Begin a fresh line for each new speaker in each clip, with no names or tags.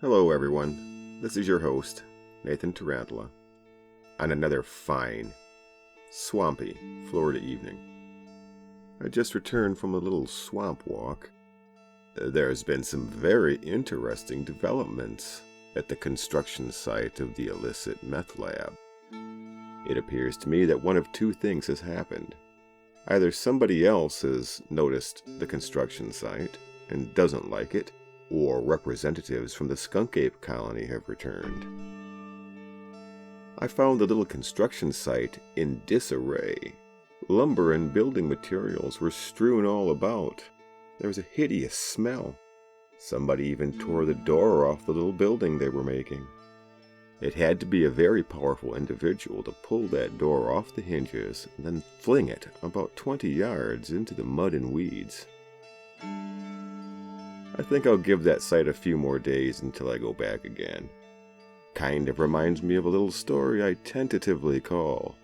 Hello everyone, this is your host, Nathan Tarantla, on another fine, swampy Florida evening. I just returned from a little swamp walk. There's been some very interesting developments at the construction site of the illicit meth lab. It appears to me that one of two things has happened. Either somebody else has noticed the construction site and doesn't like it, or representatives from the skunk ape colony have returned. I found the little construction site in disarray. Lumber and building materials were strewn all about. There was a hideous smell. Somebody even tore the door off the little building they were making. It had to be a very powerful individual to pull that door off the hinges and then fling it about 20 yards into the mud and weeds. I think I'll give that site a few more days until I go back again. Kind of reminds me of a little story I tentatively call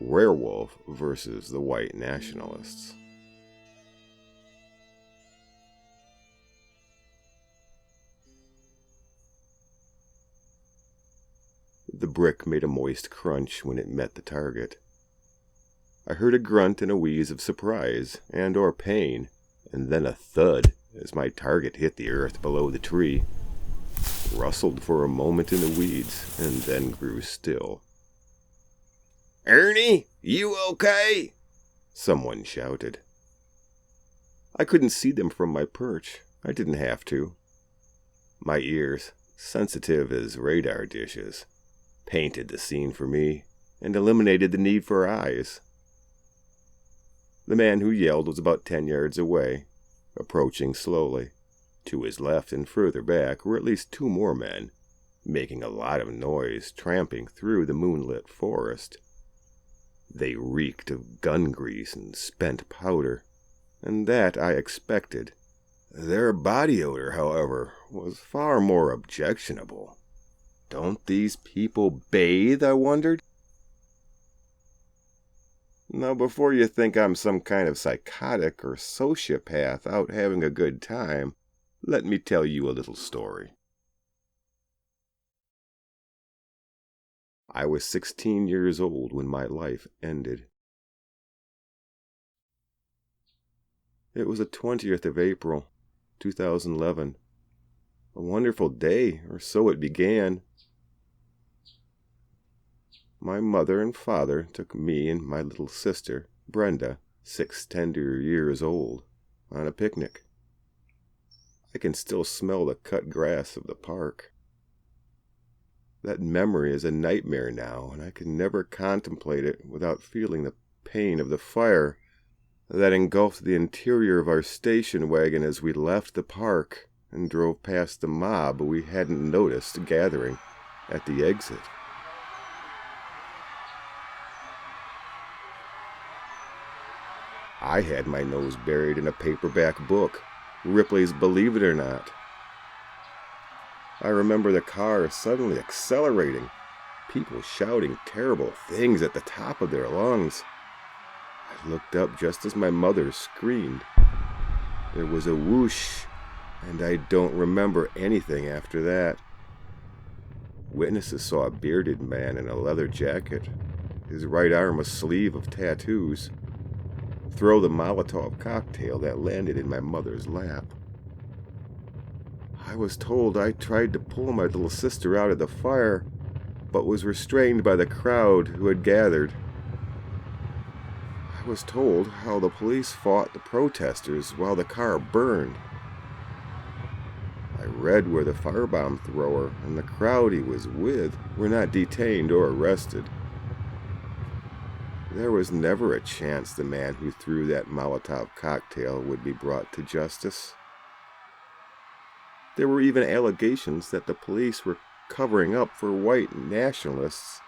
Werewolf versus the White Nationalists. The brick made a moist crunch when it met the target. I heard a grunt and a wheeze of surprise and or pain, and then a thud as my target hit the earth below the tree, rustled for a moment in the weeds, and then grew still. "Ernie, you okay?" someone shouted. I couldn't see them from my perch. I didn't have to. My ears, sensitive as radar dishes, painted the scene for me and eliminated the need for eyes. The man who yelled was about 10 yards away, approaching slowly. To his left and further back were at least two more men, making a lot of noise, tramping through the moonlit forest. They reeked of gun grease and spent powder, and that I expected. Their body odor, however, was far more objectionable. Don't these people bathe, I wondered? Now, before you think I'm some kind of psychotic or sociopath out having a good time, let me tell you a little story. I was 16 years old when my life ended. It was the 20th of April, 2011. A wonderful day, or so it began. My mother and father took me and my little sister, Brenda, 6 tender years old, on a picnic. I can still smell the cut grass of the park. That memory is a nightmare now, and I can never contemplate it without feeling the pain of the fire that engulfed the interior of our station wagon as we left the park and drove past the mob we hadn't noticed gathering at the exit. I had my nose buried in a paperback book, Ripley's Believe It or Not. I remember the car suddenly accelerating, people shouting terrible things at the top of their lungs. I looked up just as my mother screamed. There was a whoosh, and I don't remember anything after that. Witnesses saw a bearded man in a leather jacket, his right arm a sleeve of tattoos, throw the Molotov cocktail that landed in my mother's lap. I was told I tried to pull my little sister out of the fire, but was restrained by the crowd who had gathered. I was told how the police fought the protesters while the car burned. I read where the firebomb thrower and the crowd he was with were not detained or arrested. There was never a chance the man who threw that Molotov cocktail would be brought to justice. There were even allegations that the police were covering up for white nationalists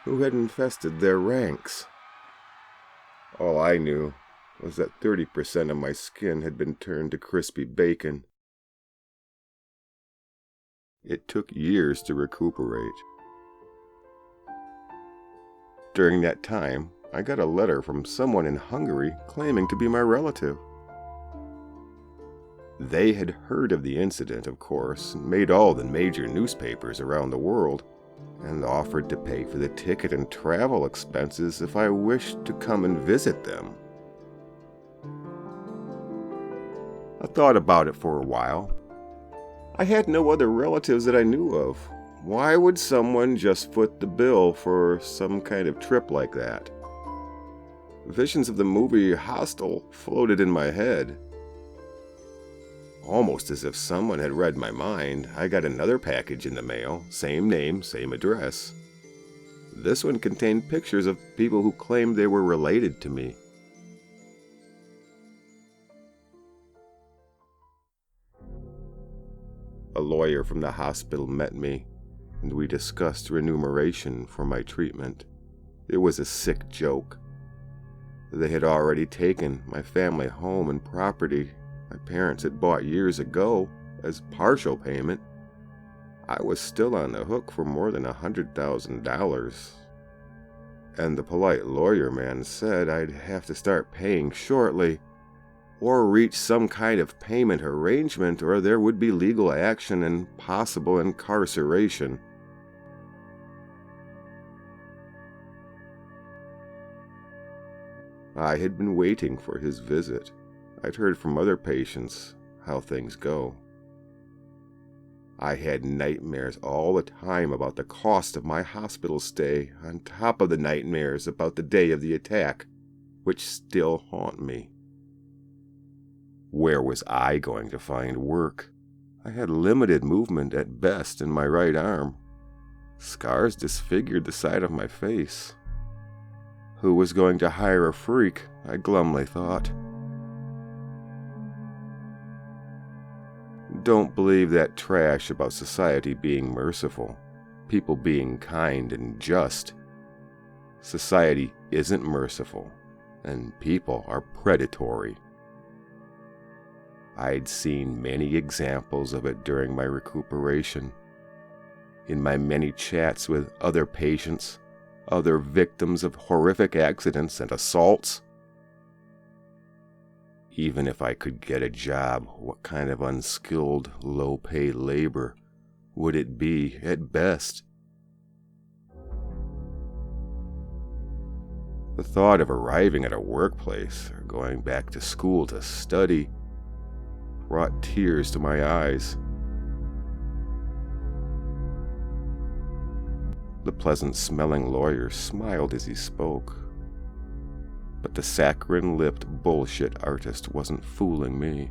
who had infested their ranks. All I knew was that 30% of my skin had been turned to crispy bacon. It took years to recuperate. During that time, I got a letter from someone in Hungary claiming to be my relative. They had heard of the incident, of course, and made all the major newspapers around the world, and offered to pay for the ticket and travel expenses if I wished to come and visit them. I thought about it for a while. I had no other relatives that I knew of. Why would someone just foot the bill for some kind of trip like that? Visions of the movie Hostel floated in my head. Almost as if someone had read my mind, I got another package in the mail, same name, same address. This one contained pictures of people who claimed they were related to me. A lawyer from the hospital met me, and we discussed remuneration for my treatment. It was a sick joke. They had already taken my family home and property my parents had bought years ago as partial payment. I was still on the hook for more than $100,000. And the polite lawyer man said I'd have to start paying shortly, or reach some kind of payment arrangement, or there would be legal action and possible incarceration. I had been waiting for his visit. I'd heard from other patients how things go. I had nightmares all the time about the cost of my hospital stay, on top of the nightmares about the day of the attack, which still haunt me. Where was I going to find work? I had limited movement at best in my right arm. Scars disfigured the side of my face. Who was going to hire a freak, I glumly thought. Don't believe that trash about society being merciful, people being kind and just. Society isn't merciful, and people are predatory. I'd seen many examples of it during my recuperation. In my many chats with other patients, other victims of horrific accidents and assaults. Even if I could get a job, what kind of unskilled, low-paid labor would it be at best? The thought of arriving at a workplace or going back to school to study brought tears to my eyes. The pleasant-smelling lawyer smiled as he spoke. But the saccharine-lipped bullshit artist wasn't fooling me,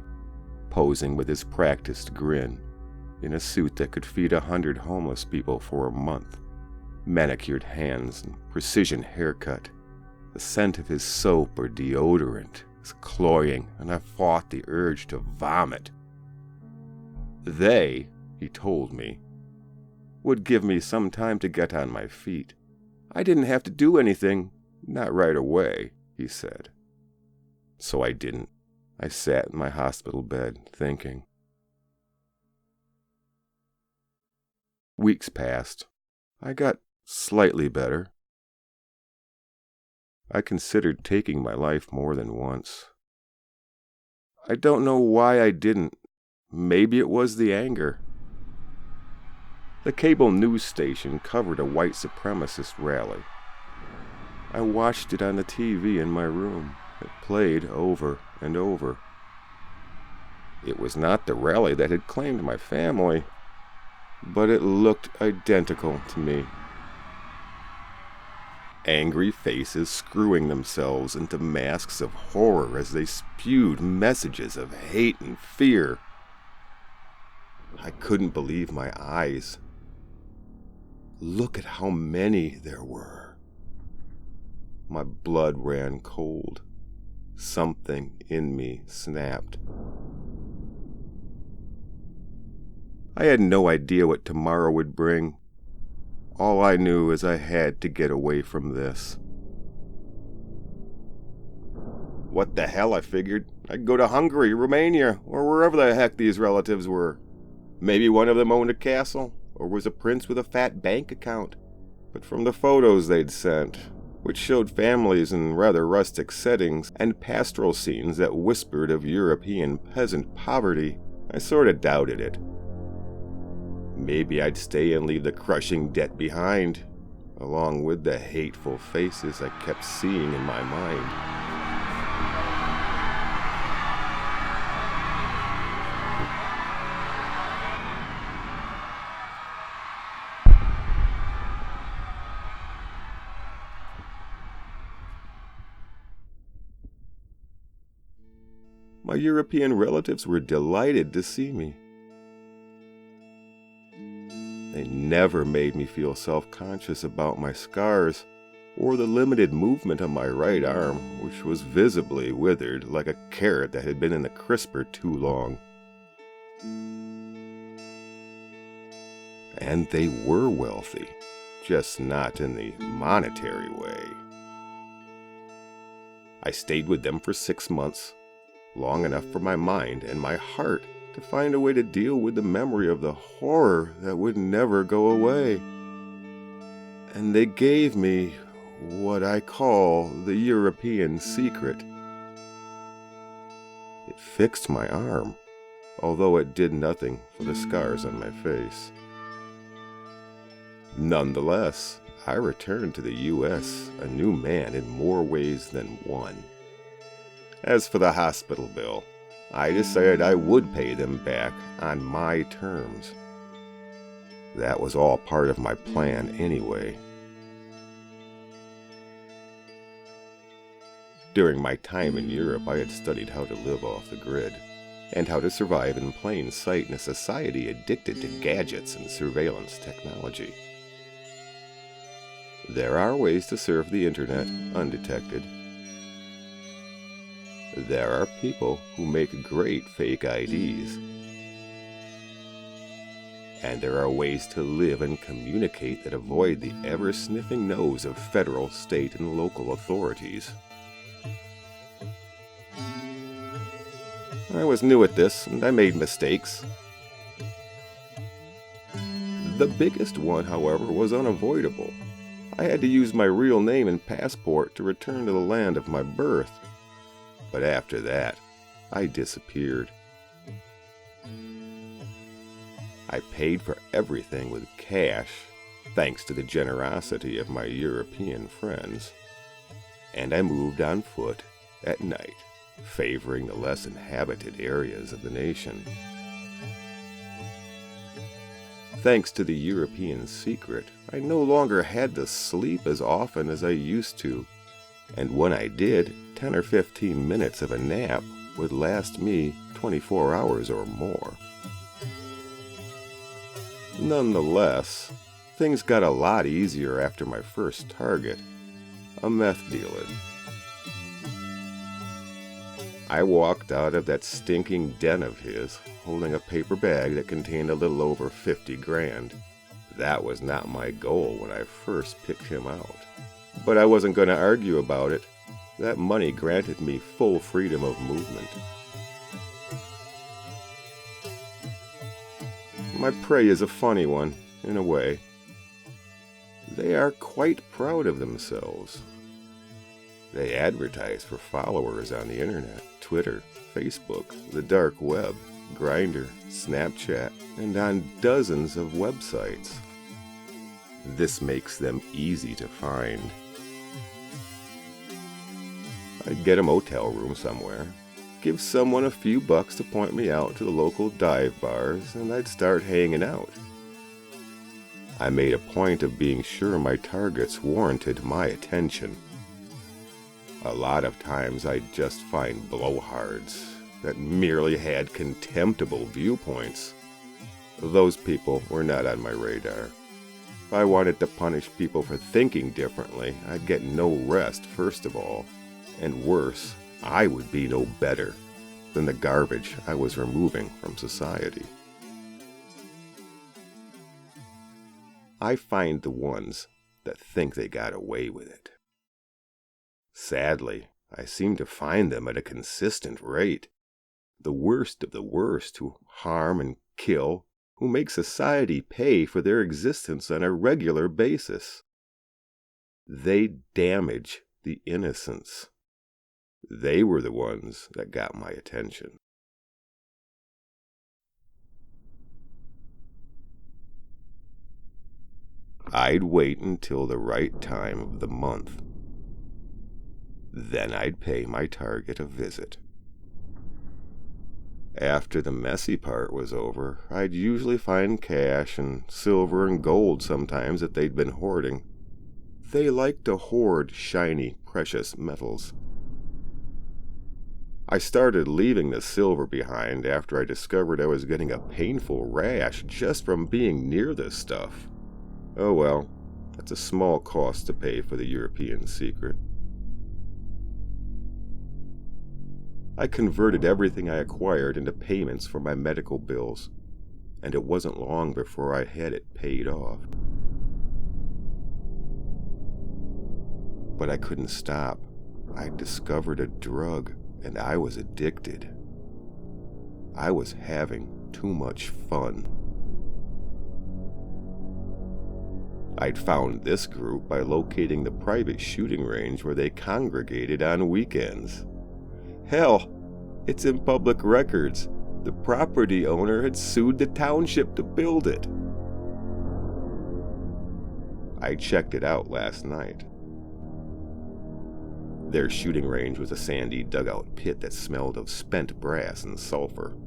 posing with his practiced grin, in a suit that could feed 100 homeless people for a month, manicured hands and precision haircut. The scent of his soap or deodorant was cloying, and I fought the urge to vomit. They, he told me, would give me some time to get on my feet. I didn't have to do anything, not right away, he said. So I didn't. I sat in my hospital bed, thinking. Weeks passed. I got slightly better. I considered taking my life more than once. I don't know why I didn't. Maybe it was the anger. The cable news station covered a white supremacist rally. I watched it on the TV in my room. It played over and over. It was not the rally that had claimed my family, but it looked identical to me. Angry faces screwing themselves into masks of horror as they spewed messages of hate and fear. I couldn't believe my eyes. Look at how many there were. My blood ran cold. Something in me snapped. I had no idea what tomorrow would bring. All I knew is I had to get away from this. What the hell, I figured. I'd go to Hungary, Romania, or wherever the heck these relatives were. Maybe one of them owned a castle, or was a prince with a fat bank account. But from the photos they'd sent, which showed families in rather rustic settings and pastoral scenes that whispered of European peasant poverty, I sort of doubted it. Maybe I'd stay and leave the crushing debt behind, along with the hateful faces I kept seeing in my mind. My European relatives were delighted to see me. They never made me feel self-conscious about my scars or the limited movement of my right arm, which was visibly withered like a carrot that had been in the crisper too long. And they were wealthy, just not in the monetary way. I stayed with them for 6 months, long enough for my mind and my heart to find a way to deal with the memory of the horror that would never go away. And they gave me what I call the European secret. It fixed my arm, although it did nothing for the scars on my face. Nonetheless, I returned to the U.S. a new man in more ways than one. As for the hospital bill, I decided I would pay them back on my terms. That was all part of my plan anyway. During my time in Europe, I had studied how to live off the grid, and how to survive in plain sight in a society addicted to gadgets and surveillance technology. There are ways to surf the internet undetected. There are people who make great fake IDs. And there are ways to live and communicate that avoid the ever-sniffing nose of federal, state, and local authorities. I was new at this, and I made mistakes. The biggest one, however, was unavoidable. I had to use my real name and passport to return to the land of my birth. But after that, I disappeared. I paid for everything with cash, thanks to the generosity of my European friends. And I moved on foot at night, favoring the less inhabited areas of the nation. Thanks to the European secret, I no longer had to sleep as often as I used to, and when I did, 10 or 15 minutes of a nap would last me 24 hours or more. Nonetheless, things got a lot easier after my first target, a meth dealer. I walked out of that stinking den of his, holding a paper bag that contained a little over 50 grand. That was not my goal when I first picked him out. But I wasn't going to argue about it. That money granted me full freedom of movement. My prey is a funny one, in a way. They are quite proud of themselves. They advertise for followers on the internet, Twitter, Facebook, the dark web, Grindr, Snapchat, and on dozens of websites. This makes them easy to find. I'd get a motel room somewhere, give someone a few bucks to point me out to the local dive bars, and I'd start hanging out. I made a point of being sure my targets warranted my attention. A lot of times I'd just find blowhards that merely had contemptible viewpoints. Those people were not on my radar. If I wanted to punish people for thinking differently, I'd get no rest, first of all. And worse, I would be no better than the garbage I was removing from society. I find the ones that think they got away with it. Sadly, I seem to find them at a consistent rate. The worst of the worst who harm and kill, who make society pay for their existence on a regular basis. They damage the innocents. They were the ones that got my attention. I'd wait until the right time of the month. Then I'd pay my target a visit. After the messy part was over, I'd usually find cash and silver and gold sometimes that they'd been hoarding. They liked to hoard shiny, precious metals. I started leaving the silver behind after I discovered I was getting a painful rash just from being near this stuff. Oh well, that's a small cost to pay for the European secret. I converted everything I acquired into payments for my medical bills, and it wasn't long before I had it paid off. But I couldn't stop. I'd discovered a drug, and I was addicted. I was having too much fun. I'd found this group by locating the private shooting range where they congregated on weekends. Hell, it's in public records. The property owner had sued the township to build it. I checked it out last night. Their shooting range was a sandy dugout pit that smelled of spent brass and sulfur.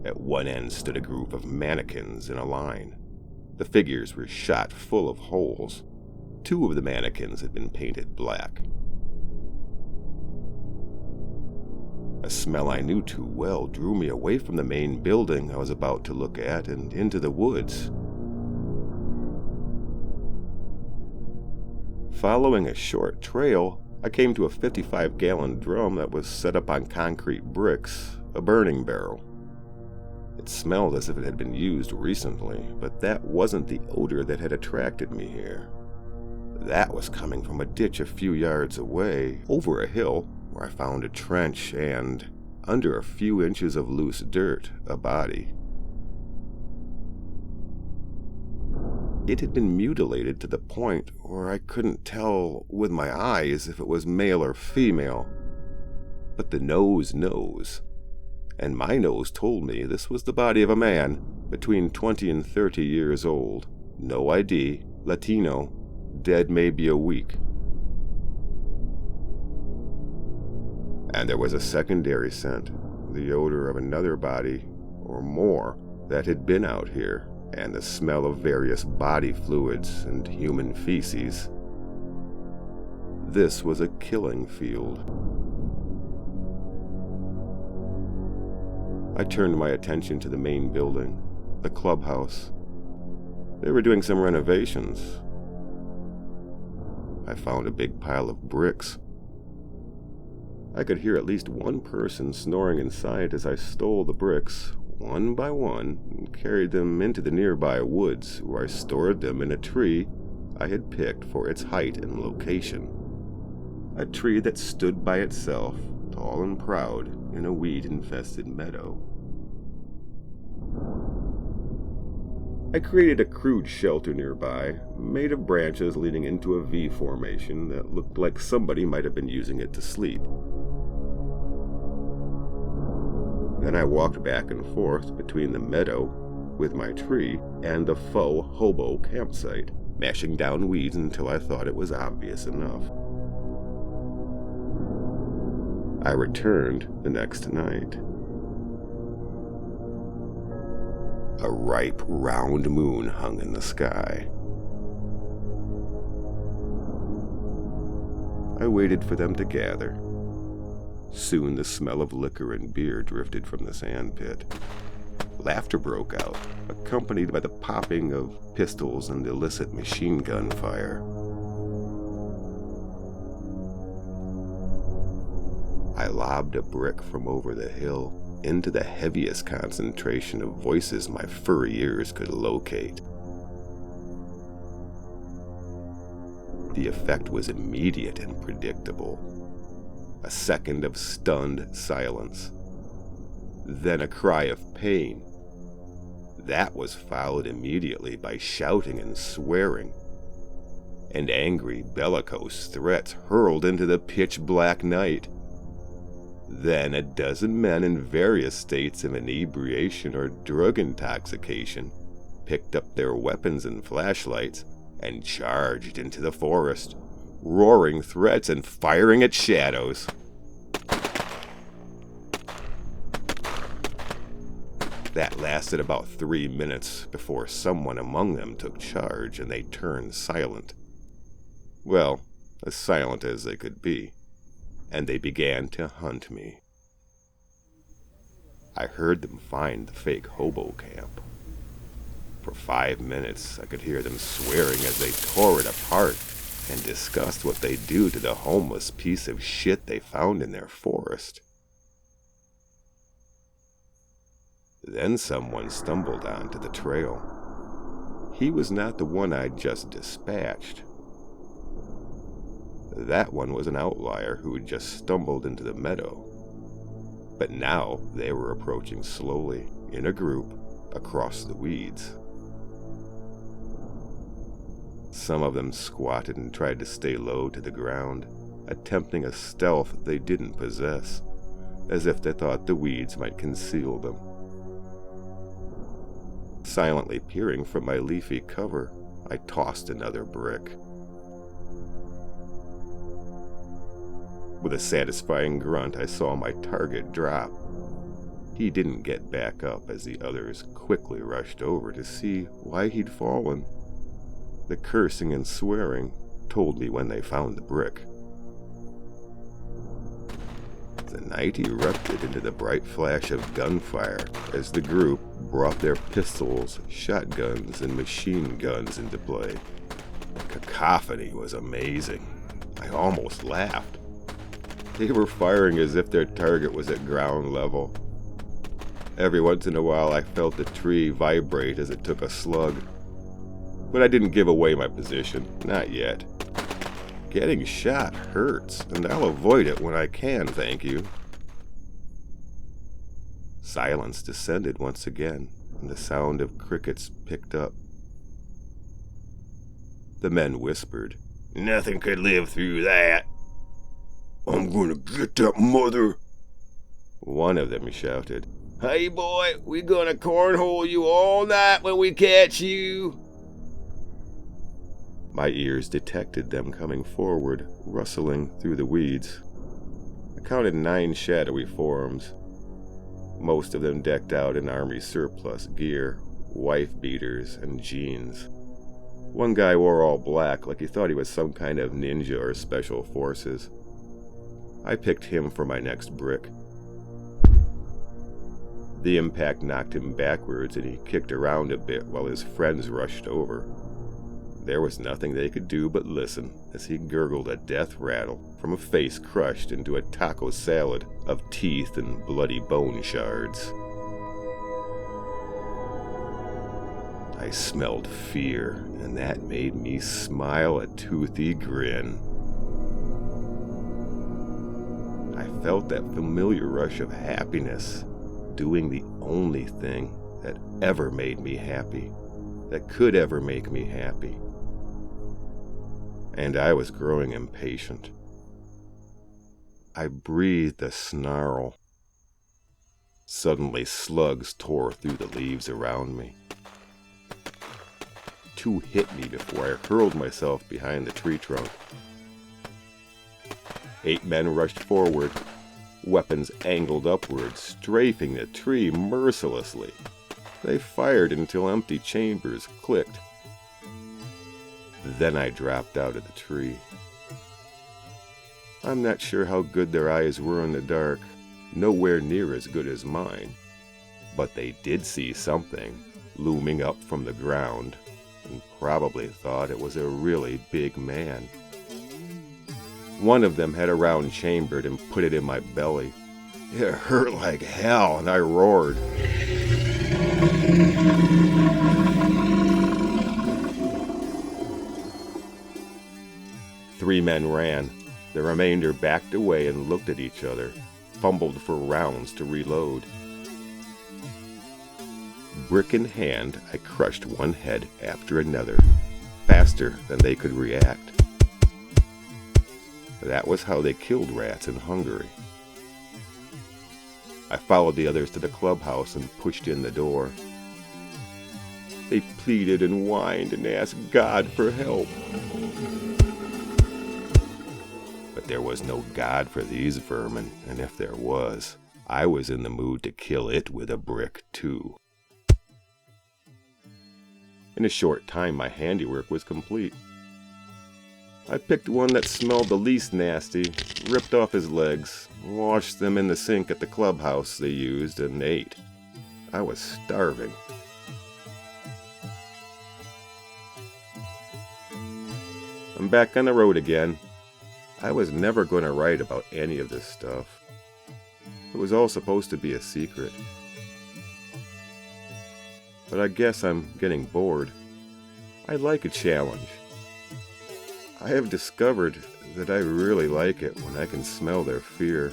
At one end stood a group of mannequins in a line. The figures were shot full of holes. 2 of the mannequins had been painted black. A smell I knew too well drew me away from the main building I was about to look at and into the woods. Following a short trail, I came to a 55-gallon drum that was set up on concrete bricks, a burning barrel. It smelled as if it had been used recently, but that wasn't the odor that had attracted me here. That was coming from a ditch a few yards away, over a hill, where I found a trench and, under a few inches of loose dirt, a body. It had been mutilated to the point where I couldn't tell with my eyes if it was male or female. But the nose knows. And my nose told me this was the body of a man between 20 and 30 years old. No ID, Latino, dead maybe a week. And there was a secondary scent, the odor of another body, or more, that had been out here, and the smell of various body fluids and human feces. This was a killing field. I turned my attention to the main building, the clubhouse. They were doing some renovations. I found a big pile of bricks. I could hear at least one person snoring inside as I stole the bricks, one by one, and carried them into the nearby woods, where I stored them in a tree I had picked for its height and location. A tree that stood by itself, tall and proud, in a weed-infested meadow. I created a crude shelter nearby, made of branches leading into a V formation that looked like somebody might have been using it to sleep. Then I walked back and forth between the meadow, with my tree, and the faux hobo campsite, mashing down weeds until I thought it was obvious enough. I returned the next night. A ripe, round moon hung in the sky. I waited for them to gather. Soon the smell of liquor and beer drifted from the sandpit. Laughter broke out, accompanied by the popping of pistols and illicit machine gun fire. I lobbed a brick from over the hill into the heaviest concentration of voices my furry ears could locate. The effect was immediate and predictable. A second of stunned silence. Then a cry of pain. That was followed immediately by shouting and swearing, and angry, bellicose threats hurled into the pitch-black night. Then a dozen men in various states of inebriation or drug intoxication picked up their weapons and flashlights and charged into the forest, roaring threats and firing at shadows. That lasted about 3 minutes before someone among them took charge and they turned silent. Well, as silent as they could be, and they began to hunt me. I heard them find the fake hobo camp. For 5 minutes, I could hear them swearing as they tore it apart and discussed what they'd do to the homeless piece of shit they found in their forest. Then someone stumbled onto the trail. He was not the one I'd just dispatched. That one was an outlier who had just stumbled into the meadow. But now they were approaching slowly, in a group, across the weeds. Some of them squatted and tried to stay low to the ground, attempting a stealth they didn't possess, as if they thought the weeds might conceal them. Silently peering from my leafy cover, I tossed another brick. With a satisfying grunt, I saw my target drop. He didn't get back up as the others quickly rushed over to see why he'd fallen. The cursing and swearing told me when they found the brick. The night erupted into the bright flash of gunfire as the group brought their pistols, shotguns, and machine guns into play. The cacophony was amazing. I almost laughed. They were firing as if their target was at ground level. Every once in a while I felt the tree vibrate as it took a slug. But I didn't give away my position, not yet. Getting shot hurts, and I'll avoid it when I can, thank you. Silence descended once again, and the sound of crickets picked up. The men whispered, "Nothing could live through that." "I'm gonna get that mother," one of them shouted. "Hey boy, we gonna cornhole you all night when we catch you." My ears detected them coming forward, rustling through the weeds. I counted 9 shadowy forms, most of them decked out in army surplus gear, wife beaters, and jeans. One guy wore all black like he thought he was some kind of ninja or special forces. I picked him for my next brick. The impact knocked him backwards and he kicked around a bit while his friends rushed over. There was nothing they could do but listen as he gurgled a death rattle from a face crushed into a taco salad of teeth and bloody bone shards. I smelled fear, and that made me smile a toothy grin. I felt that familiar rush of happiness, doing the only thing that ever made me happy, that could ever make me happy. And I was growing impatient. I breathed a snarl. Suddenly, slugs tore through the leaves around me. 2 hit me before I hurled myself behind the tree trunk. 8 men rushed forward, weapons angled upward, strafing the tree mercilessly. They fired until empty chambers clicked. Then I dropped out of the tree. I'm not sure how good their eyes were in the dark, nowhere near as good as mine. But they did see something looming up from the ground, and probably thought it was a really big man. One of them had a round chambered and put it in my belly. It hurt like hell, and I roared. 3 men ran. The remainder backed away and looked at each other, fumbled for rounds to reload. Brick in hand, I crushed one head after another, faster than they could react. That was how they killed rats in Hungary. I followed the others to the clubhouse and pushed in the door. They pleaded and whined and asked God for help. But there was no God for these vermin, and if there was, I was in the mood to kill it with a brick too. In a short time, my handiwork was complete. I picked one that smelled the least nasty, ripped off his legs, washed them in the sink at the clubhouse they used, and ate. I was starving. I'm back on the road again. I was never going to write about any of this stuff. It was all supposed to be a secret. But I guess I'm getting bored. I like a challenge. I have discovered that I really like it when I can smell their fear.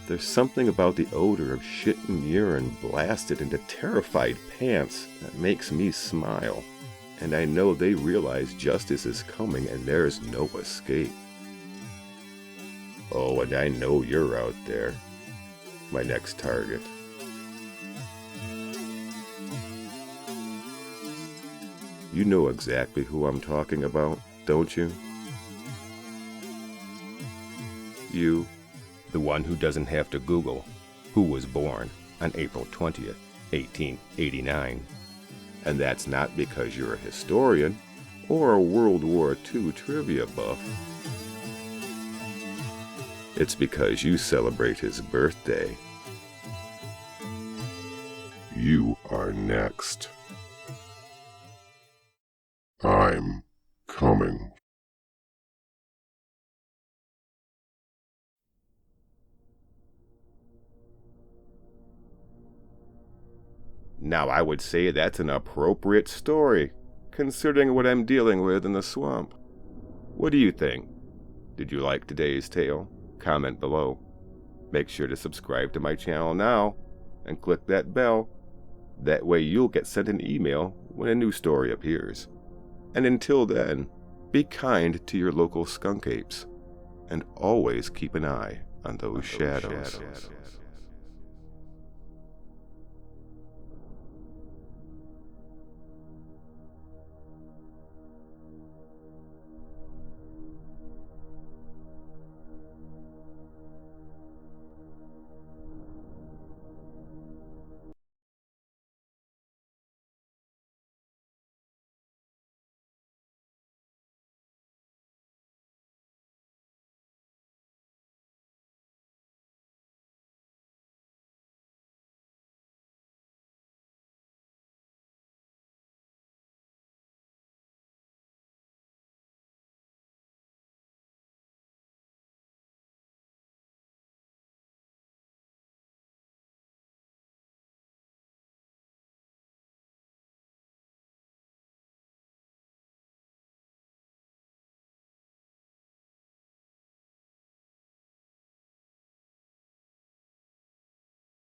There's something about the odor of shit and urine blasted into terrified pants that makes me smile. And I know they realize justice is coming and there's no escape. Oh, and I know you're out there. My next target. You know exactly who I'm talking about, don't you? You, the one who doesn't have to Google who was born on April 20th, 1889. And that's not because you're a historian or a World War II trivia buff. It's because you celebrate his birthday. You are next. I'm coming. Now I would say that's an appropriate story, considering what I'm dealing with in the swamp. What do you think? Did you like today's tale? Comment below. Make sure to subscribe to my channel now, and click that bell. That way you'll get sent an email when a new story appears. And until then, be kind to your local skunk apes, and always keep an eye on those shadows.